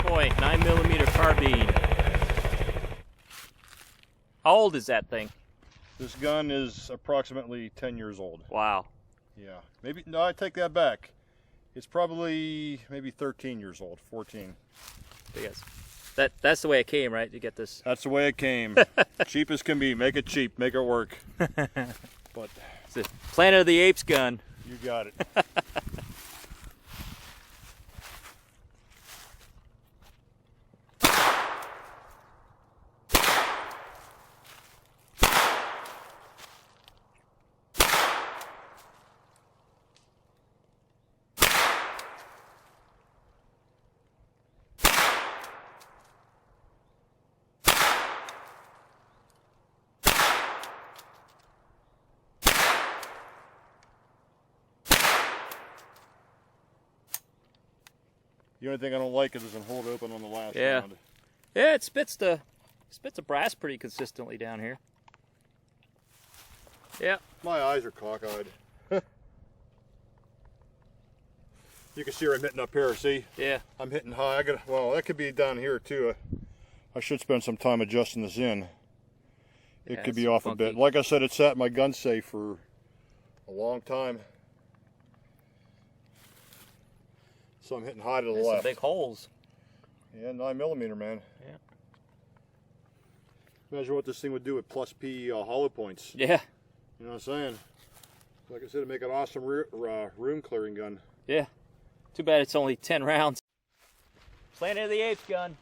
point 9mm carbine. How old is that thing? This gun is approximately 10 years old. Wow. Yeah, maybe, no, I take that back. It's probably maybe 13 years old, 14. Because that's the way it came, right? To get this. That's the way it came. Cheap as can be. Make it cheap. Make it work. But it's a Planet of the Apes gun. You got it. The only thing I don't like is it doesn't hold open on the last round. Yeah, it spits the brass pretty consistently down here. Yeah. My eyes are cockeyed. You can see where I'm hitting up here, see? Yeah. I'm hitting high. Well, that could be down here too. I should spend some time adjusting this in. It could be off funky. A bit. Like I said, it's sat in my gun safe for a long time. So I'm hitting high to the left. Some big holes. Yeah, 9mm, man. Yeah. Imagine what this thing would do with plus P hollow points. Yeah. You know what I'm saying? Like I said, it'd make an awesome room clearing gun. Yeah. Too bad it's only 10 rounds. Planet of the Apes gun.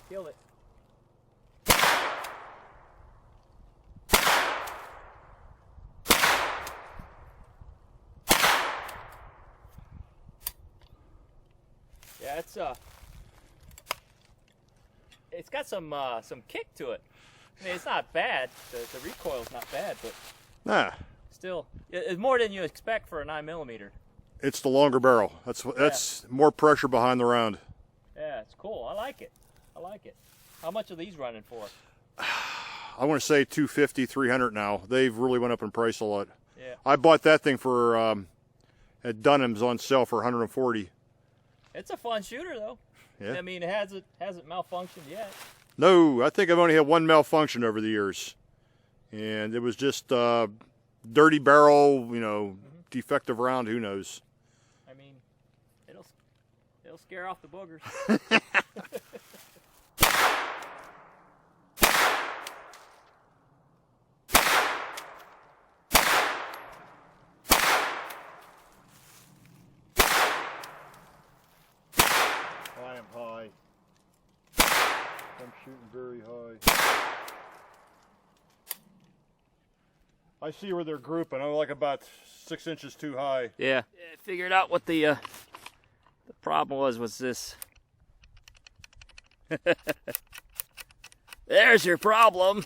Killed it. Yeah, it's got some kick to it. I mean, it's not bad. The recoil's not bad, but nah, still, it's more than you expect for a 9mm. It's the longer barrel. That's more pressure behind the round. Yeah, it's cool. I like it. I like it. How much are these running for? I want to say 250, 300 now. They've really went up in price a lot. Yeah. I bought that thing for at Dunham's on sale for 140. It's a fun shooter though. Yeah. I mean, it hasn't malfunctioned yet. No, I think I've only had one malfunction over the years, and it was just dirty barrel, you know, defective round. Who knows? I mean, it'll scare off the boogers. I am high. I'm shooting very high. I see where they're grouping. I'm like about 6 inches too high. Yeah. I figured out what the problem was this. There's your problem.